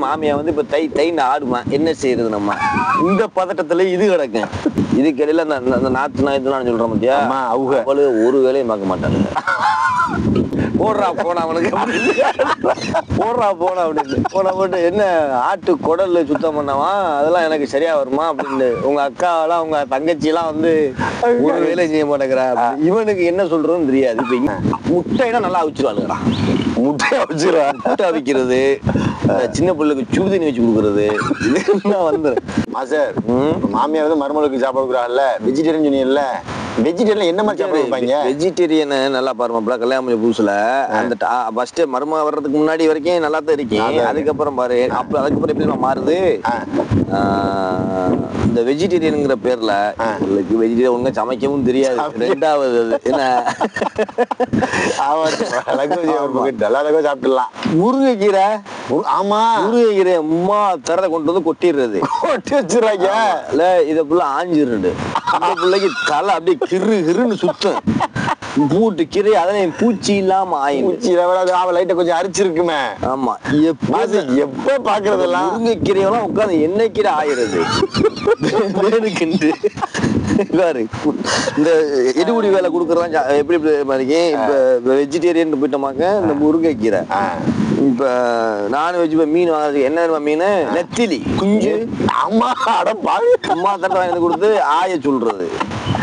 மாமியா வந்து இப்ப தைன்னு ஆடுமா, என்ன செய்யறது நம்ம? இந்த பதட்டத்துல இது கிடக்கும். இதுக்கு இடையில அந்த நாத்து நாய்த்துலாம் சொல்றோம் பத்தியா, அவளு ஒரு வேலையும் பார்க்க மாட்டாங்க. போடுறா போனா அவனுக்கு, போடுறா போனா அப்படின்னு போன போட்டு, என்ன ஆட்டு குடல்ல சுத்தம் பண்ணவா, அதெல்லாம் எனக்கு சரியா வருமா அப்படின்னு. உங்க அக்காவெல்லாம் உங்க தங்கச்சி எல்லாம் வந்து ஒரு வேலை செய்ய மாட்டேங்கிறா. இவனுக்கு என்ன சொல்றதுன்னு தெரியாது. இப்ப முட்டைனா நல்லா அவிச்சிருவாளுங்கடா. முட்டையை அவிச்சிருவா, முட்டை அவிக்கிறது, சின்ன பிள்ளைக்கு சுடுதண்ணி வச்சு கொடுக்கறது, இதெல்லாம் வந்து சார். மாமியார் வந்து மருமகளுக்கு சாப்பாடு கொடுக்குறாங்கல்ல, வெஜிடேரியன் சொன்னீங்கல்ல, வெஜிடேரியன் என்ன மாதிரி சாப்பாடு கொடுப்பாங்க? வெஜிடேரியன் நல்லா பாருமாப்ல, கல்யாணம் பண்ணி புதுசுல அந்த ஃபர்ஸ்ட் மருமக வர்றதுக்கு முன்னாடி வரைக்கும் நல்லா தான் இருக்கேன். அதுக்கப்புறம் பாரு, அதுக்கப்புறம் எப்படி மாறுது, இந்த வெஜிடேரியனுங்கிற பேர்ல வெஜிடேரியன் ஒழுங்கா சமைக்கவும் தெரியாது. ரெண்டாவது என்ன, சாப்பிட்டுலாம் முருங்கைக்கீரை. ஆமா, முருங்கைக்கீரை அம்மா தரத கொண்டு வந்து கொட்டிடுறது, கொட்டி வச்சிருக்காங்க. இத புள்ள ஆஞ்சிருடு, அந்த பிள்ளைக்கு தலை அப்படியே கிரு கிருன்னு சுத்தம். பூட்டு கீரை அதெல்லாம் பூச்சி இல்லாம லைட்ட கொஞ்சம் அரிச்சிருக்குமே. ஆமா, எப்ப பாக்குறதெல்லாம் முருங்கை கீரையெல்லாம் உட்காந்து என்ன கீரை ஆயிடுது. இந்த எடுபடி வேலை கொடுக்கறதா எப்படி மாதிரி. இப்ப வெஜிடேரியன் போயிட்டோமாக்க இந்த முருங்கை கீரை. இப்ப நான்வெஜ் மீன் வாங்குறதுக்கு என்ன மீன், நெத்திலி குஞ்சு. அம்மா அம்மா தட்டை வாங்கி கொடுத்து ஆய சொல்றது,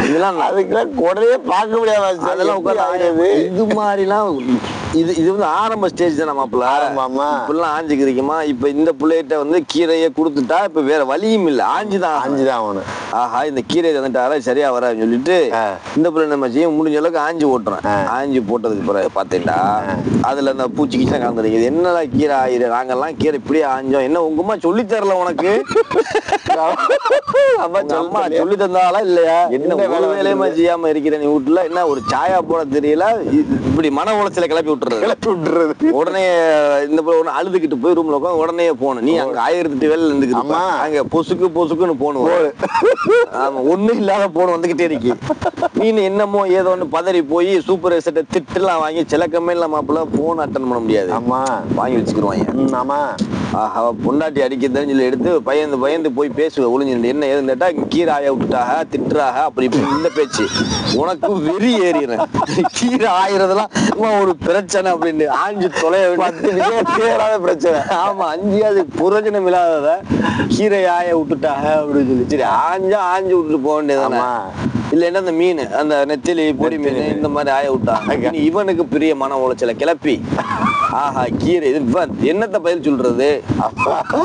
இதெல்லாம் அதுக்கெல்லாம் குடலையே பார்க்க முடியாது. அதெல்லாம் உட்காந்து இது மாதிரிலாம். இது வந்து ஆரம்ப ஸ்டேஜ் தான் மாப்பிள்ள. இப்பெல்லாம் ஆஞ்சிக்கிறீங்கம்மா. இப்ப இந்த பிள்ளைகிட்ட வந்து கீரையை கொடுத்துட்டா இப்ப வேற வழியும் இல்ல, ஆஞ்சுதான் ஆகணும். ஆஹா, இந்த கீரை வந்துட்டாரா சரியா வரான்னு சொல்லிட்டு இந்த பிள்ளை நம்ம செய்ய முடிஞ்ச அளவுக்கு ஆஞ்சி ஓட்டுறேன். ஆஞ்சி போட்டதுக்கு பிறகு பாத்தீங்களா அதுல அந்த பூச்சி கீச்சா கலந்துருக்குது. என்னடா கீரை ஆயிரு, நாங்கெல்லாம் கீரை இப்படியே ஆஞ்சோம், என்ன உங்கம்மா சொல்லி தரல உனக்கு? அம்மா சொல்லி தந்தாலா இல்லையா? என்ன ஒரு வேலையுமா செய்யாம இருக்கிற நீ வீட்டுல, என்ன ஒரு சாயா போட தெரியல, இப்படி மன உளைச்சல கிளப்பி விட்டுறது. உடனே இந்த அழுதுகிட்டு போய் ரூம்ல உட்காந்து உடனே போன நீ அங்க 1008 வேலை இருந்துக்கிட்டு அங்க பொசுக்கு பொசுக்குன்னு போனுவோம். ஆமா, ஒண்ணும் இல்லாத போன் வந்துகிட்டே இருக்கு. நீ என்னமோ ஏதோ ஒண்ணு பதறி போய் சூப்பர் செட்டை திட்டுலாம் வாங்கி சில கம்மியில மாப்பிள்ள போன் அட்டன் பண்ண முடியாது. ஆமா, வாங்கி வச்சுக்கிடுவாங்க. ஆமா, ஆஹா, பொண்டாட்டி அடிக்கிறதுன்னு சொல்லி எடுத்து பயந்து பயந்து போய் பேசுவேன் ஒளிஞ்சு. என்ன ஏதுன்னு கேட்டா கீரை ஆய விட்டுட்டாக, திட்டுறாக, அப்படி இந்த பேச்சு. உனக்கு வெறி ஏறிடுறேன், கீரை ஆயிரதெல்லாம் ஒரு பிரச்சனை அப்படின்னு ஆஞ்சு தொலைய பிரச்சனை. ஆமா, அது புரோஜனம் இல்லாதத கீரை ஆய விட்டுட்டாக அப்படின்னு சொல்லி சரி ஆஞ்சா ஆஞ்சு விட்டுட்டு போக வேண்டியதானா? இல்ல என்ன அந்த மீன், அந்த நெத்திலி பொடி மீன் இந்த மாதிரி ஆய விட்டாங்க. இவனுக்கு பெரிய மன உளைச்சல கிளப்பி ஆஹா கீரை இது என்னத்த பயிர் சொல்றது.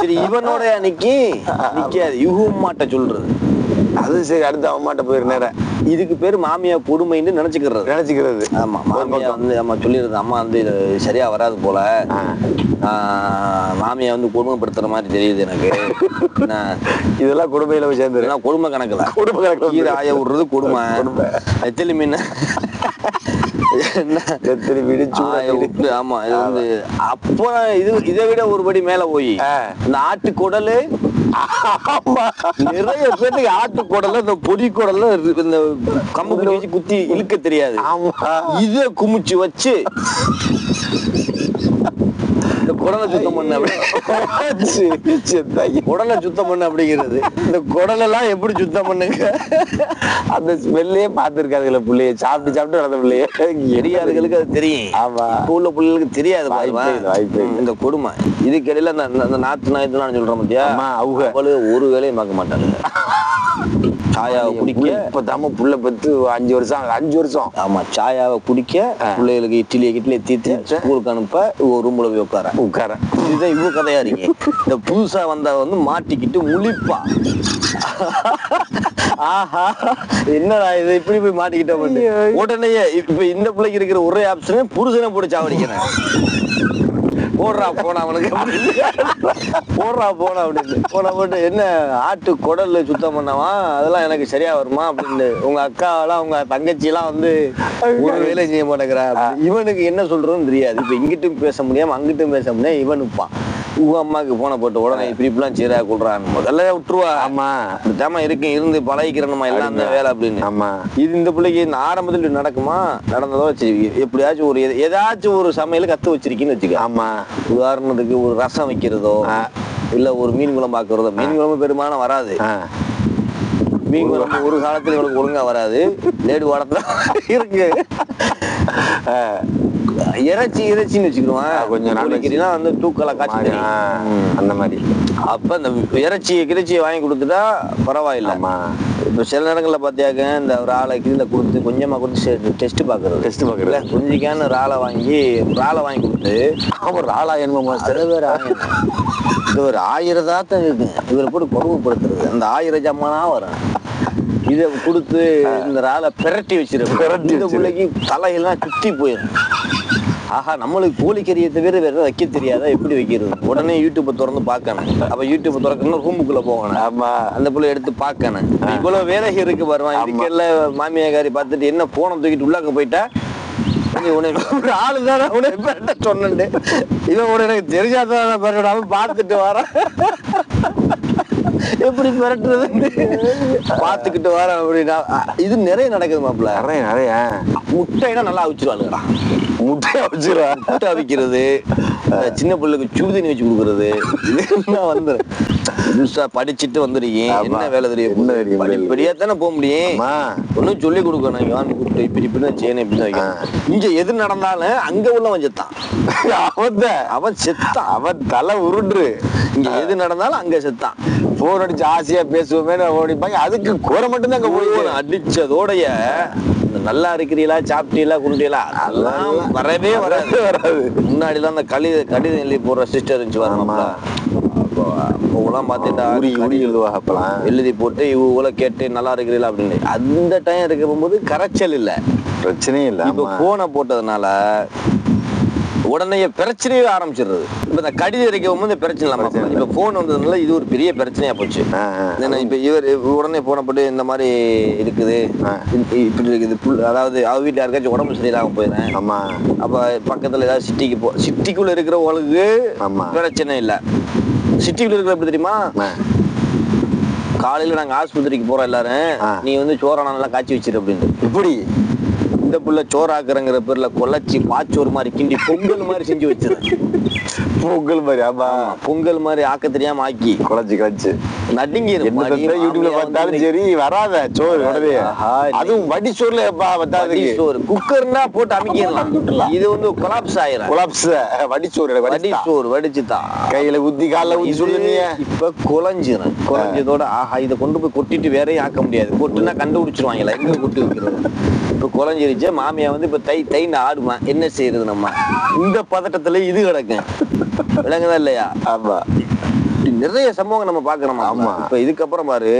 சரி, இவனோட நிக்காது, இவமாட்ட சொல்றது. அது சரி, அடுத்து அவமாட்ட போயிருந்தேன். இதுக்கு பேரு மாமியா கொடுமைன்னு நினைச்சுக்கிறது. ஆமா, மாமியா வந்து அம்மா சொல்லிடுறது, அம்மா வந்து இது சரியா வராது போல, மாமியா வந்து கொடுமைப்படுத்துற மாதிரி தெரியுது எனக்கு. இதெல்லாம் கொடுமையில சேர்ந்து கொடுமை கணக்குல கீரை ஆய விடுறது கொடுமை. நெத்திலி மீன் ஆமா, இது வந்து அப்ப இதை விட ஒருபடி மேல போய் இந்த ஆட்டு குடலு. நிறைய பேருக்கு ஆட்டு குடல, இந்த பொடி குடல, இந்த கம்பு வச்சு குத்தி இழுக்க தெரியாது. இத குமிச்சு வச்சு இந்த குடலை சுத்தம் பண்ண, குடலை சுத்தம் பண்ண அப்படிங்கிறது. இந்த குடலெல்லாம் எப்படி சுத்தம் பண்ணுங்க, அந்த ஸ்மெல்லே பாத்துருக்காதுல பிள்ளைய, சாப்பிட்டு சாப்பிட்டு வளர்ந்த பிள்ளைய. எரியாளுகளுக்கு அது தெரியும். ஆமா, உள்ள பிள்ளைகளுக்கு தெரியாது. இந்த கொடுமை. இதுக்கு இடையில அந்த நாத்து நாய்த்துலாம் சொல்றோம் பத்தியா, அவளு ஒரு வேலையும் பார்க்க மாட்டாங்க. சாயாவை குடிக்க இப்ப தாம புள்ள பத்து 5 வருஷம். ஆமா, சாயாவை குடிக்க, பிள்ளைகளுக்கு இட்லியை தீர்த்து ஸ்கூலுக்கு அனுப்ப ரூம்ல போய் உட்கார. இதுதான் இவ்வளவு கதையா இருக்கு. இந்த புதுசா வந்தா வந்து மாட்டிக்கிட்டு முழிப்பா. ஆஹா, என்னடா இது இப்படி போய் மாட்டிக்கிட்ட. உடனே இப்ப இந்த பிள்ளைக்கு இருக்கிற ஒரே ஆப்ஷன் புருஷனை போட்டு சாவடிக்கிறேன். போடுறா போனா அவனுக்கு, போடுறா போனா அப்படின்னு போன போட்டு, என்ன ஆட்டு குடல்ல சுத்தம் பண்ணவா, அதெல்லாம் எனக்கு சரியா வருமா அப்படின்னு. உங்க அக்காவெல்லாம் உங்க தங்கச்சி எல்லாம் வந்து ஒரு வேலை செய்ய மாட்டேங்கிறா. இவனுக்கு என்ன சொல்றதுன்னு தெரியாது. இப்ப இங்கிட்டும் பேச முடியாம அங்கிட்டும் பேச முடியாது. இவனுப்பான் உங்க அம்மாக்கு போன போட்டு உடனே இப்படிலாம் சீரா கொள்றான்னு முதல்ல விட்டுருவா. ஆமா, தேமா இருந்து பழகிக்கிறேன் எல்லாம் அந்த வேலை அப்படின்னு. ஆமா, இது இந்த பிள்ளைக்கு இந்த ஆரம்பத்தில் நடக்குமா, நடந்ததோ சரி, எப்படியாச்சும் ஒரு ஏதாச்சும் ஒரு சமையல கத்து வச்சிருக்கீன்னு வச்சுக்க. ஆமா, உதாரணத்துக்கு ஒரு ரசம் வைக்கிறதோ, இல்ல ஒரு மீன் குழம்பு ஆக்குறதோ. மீன் குழம்பு பெரும்பாலும் வராது. மீன் குழம்பு ஒரு காலத்துல இவங்களுக்கு ஒழுங்கா வராது. லேடு வாடத்துல இருக்கு. இறைச்சின்னு வச்சுக்கிடுவான். கொஞ்சம் நாளைக்குலாம் வந்து தூக்கலை காய்ச்சி அந்த மாதிரி. அப்ப இந்த இறைச்சியை வாங்கி கொடுத்துட்டா பரவாயில்ல. இப்ப சில நேரங்கள்ல பாத்தியாக்க இந்த ஒரு ஆளை கீழே கொடுத்து கொஞ்சமா கொடுத்து டெஸ்ட் பாக்குறது கொஞ்சிக்கான ராளை வாங்கி கொடுத்து அவர் ராளா என்னமோ சில பேர் இது ஒரு 1000 தாத்தம் இருக்கு. இவரை போட்டு கொடுமைப்படுத்துறது. அந்த 1000 ஜம்மானா வரும். இதை கொடுத்து இந்த ராளை பிரட்டி வச்சிருக்கோம். இந்த பிள்ளைக்கு தலையெல்லாம் சுத்தி போயிடும். ஆஹா, நம்மளுக்கு கோழிக்கறியை தவிர வேற வைக்க தெரியாதா, எப்படி வைக்கிறது? உடனே யூடியூப்பை திறந்து பார்க்கணும். அப்ப யூடியூப் திறக்கணும், ரூமுக்குள்ள போகணும். ஆமா, அந்த பிள்ளை எடுத்து பார்க்கணும். இவ்வளவு வேலை இருக்கு வருவான். இதுக்கெல்ல மாமியாரி பார்த்துட்டு என்ன போன தூக்கிட்டு உள்ளாக்க போயிட்டா ஆளுதானே சொன்னேன். இவன் உடனே எனக்கு தெரியாதான் பெறடாம பார்த்துட்டு வர எப்படி பெறட்டுறது பார்த்துக்கிட்டு வர அப்படின்னா இது நிறைய நடக்குது மாப்பிள்ள. நிறைய முட்டைனா நல்லா அவிச்சிருவாளுங்கடா. முட்டை அவிக்கிறது, சின்ன பிள்ளைக்கு சுடுதண்ணி வச்சு கொடுக்கறது. படிச்சுட்டு வந்துருக்கீங்க, என்ன வேலை தெரியும்? படிப்படியா தானே போக முடியும். ஒன்னும் சொல்லி கொடுக்கணும். கூப்பிட்டு இப்படி இப்படின்னு செய்யணும், இப்படின்னு வைக்கணும். இங்க எது நடந்தாலும் அங்க உள்ளவன் செத்தான். அவன் செத்தான். அவன் தலை உருண்டு. இங்க எது நடந்தாலும் அங்க செத்தான். போன் அடிச்சு ஆசையா பேசுவோமே ஓடிப்பாங்க. அதுக்கு கூரை மட்டும் தான் அங்க போய் அடிச்சதோடைய நல்லா இருக்கிறீங்களா, சாப்பிட்டீங்களா, குண்டீங்களா அதெல்லாம் வரவே வராது. முன்னாடிலாம் அந்த கடிதம் எழுதி போடுற சிஸ்டர் இருந்துச்சு வரணும்ல. அப்போலாம் பார்த்துட்டா எழுதி போட்டு இவ்வளோ கேட்டு நல்லா இருக்கிறீங்களா அப்படின்னு. அந்த டைம் இருக்க போகும்போது கரைச்சல் இல்லை, பிரச்சனையே இல்லை. இப்போ போனை போட்டதுனால உடனே பிரச்சனையே ஆரம்பிச்சிடுறது. இப்ப இந்த கடிதம் இருக்க போகும்போது பிரச்சனை இல்லாம இப்ப போன் வந்ததுனால இது ஒரு பெரிய பிரச்சனையா போச்சு. இப்ப இவர் உடனே போன போட்டு இந்த மாதிரி இருக்குது, இப்படி இருக்குது. அதாவது அவ வீட்டுல யாருக்காச்சும் உடம்பு சரியில்லாம போயிடுறேன். ஆமா, அப்ப பக்கத்துல ஏதாவது சிட்டிக்குள்ள இருக்கிறவங்களுக்கு பிரச்சனை இல்லை. சிட்டிக்குள்ள இருக்கிற எப்படி தெரியுமா, காலையில நாங்க ஆஸ்பத்திரிக்கு போறோம் எல்லாரும், நீ வந்து சோறான நல்லா காய்ச்சி வச்சிரு அப்படின்னு. இப்படி இந்த புள்ள சோறாக்குறங்கிற பேர்ல கொலைச்சி பாச்சோறு மாதிரி கிண்டி பொங்கல் மாதிரி செஞ்சு வச்சிரு. பொங்கல் மாதிரி. ஆமா, பொங்கல் மாதிரி ஆக்க தெரியாம ஆக்கி குழச்சு நடுங்கி யூடியூப்ல பார்த்தாலும் சரி வராத சோறு. அதுவும் வடி சோறுல சோறு குக்கர்னா போட்டு அமைக்கலாம். இது வந்து கொலாப்ஸ் ஆயிரும். வடிச்சோறு வடிச்சுதான் கையில ஊத்தி கால ஊத்தி சுடுதண்ணிய இப்ப குழஞ்சிரும். குழஞ்சதோட ஆஹா இதை கொண்டு போய் கொட்டிட்டு வேறையும் ஆக்க முடியாது. கொட்டுனா கண்டுபிடிச்சிருவாங்களா எங்க கொட்டி வைக்கிறது. இப்ப குழஞ்சிருச்சு. மாமியா வந்து இப்ப தைன்னு ஆடுவான். என்ன செய்யறது நம்ம இந்த பதட்டத்துல இது கிடக்கும். விளங்குதா இல்லையா? ஆமா, நிறைய சம்பவங்கள் நம்ம பாக்குறோமா. ஆமா, இப்ப இதுக்கப்புறம் பாரு,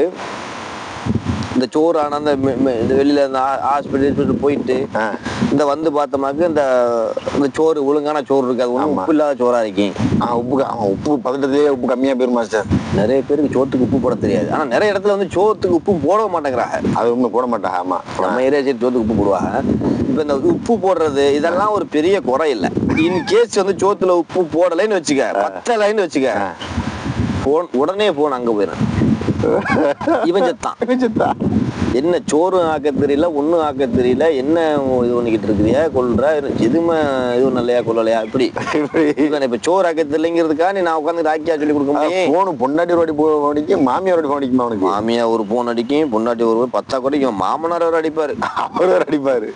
இந்த சோறு ஆனா இந்த வெளியில இந்த ஹாஸ்பிட்டல் போயிட்டு இந்த வந்து பார்த்தோமாக்கு இந்த சோறு ஒழுங்கான சோறு இருக்காது, உப்பு இல்லாத சோறா இருக்கேன். உப்பு பதட்டத்திலேயே உப்பு கம்மியா போயிருமா சார்? நிறைய பேருக்கு சோத்துக்கு உப்பு போட தெரியாது. ஆனா நிறைய இடத்துல வந்து சோத்துக்கு உப்பு போட மாட்டேங்கிறாங்க. அது உண்மை, போட மாட்டாங்க. ஆமா, நம்ம ஏரியா சைடு சோத்துக்கு உப்பு போடுவாங்க. இப்ப இந்த உப்பு போடுறது இதெல்லாம் ஒரு பெரிய குறை இல்லை. இன் கேஸ் வந்து சோத்துல உப்பு போடலைன்னு வச்சுக்க, பத்தலைன்னு வச்சுக்க, உடனே போன் அங்க போயிடும். இவன் செத்தான். என்ன சோறு ஆக்க தெரியல, ஒண்ணும் ஆக்க தெரியல, என்ன இது பண்ணிக்கிட்டு இருக்கிறியா, கொள்ற எதுவுமே இதுவும் நல்லையா கொள்ளலையா இப்படி. இப்ப சோறு ஆக்க தெரியலங்கிறதுக்கா நீ நான் உட்காந்து ஆக்கியா சொல்லி கொடுக்க முடியும்? போன் பொண்டாட்டி ரோடி போடிக்கும், மாமியார் ரோடி போடிக்குமா? அவனுக்கு மாமியா ஒரு போன் அடிக்கும், பொண்டாட்டி ஒரு 10 குறைக்கும், மாமனார் அவர் அடிப்பாரு. அவர் அடிப்பாரு.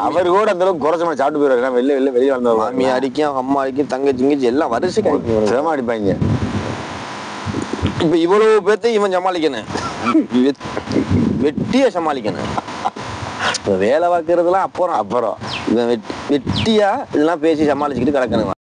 அவர் கூட அந்த அளவுக்கு குறைச்சமா சாப்பிட்டு போயிடுவாரு. வெளியே வந்த மாமியா அடிக்கும், அம்மா அடிக்கும், தங்கச்சிங்கிச்சு எல்லாம் வரிசைக்கு சிரமம் அடிப்பாங்க. இப்ப இவ்வளவு பேர்த்தையும் இவன் சமாளிக்கணும், வெட்டியா சமாளிக்கணும். வேலை பார்க்கறதுலாம் அப்புறம் இவன் வெட்டியா இதெல்லாம் பேசி சமாளிச்சுக்கிட்டு கிடக்கணும்.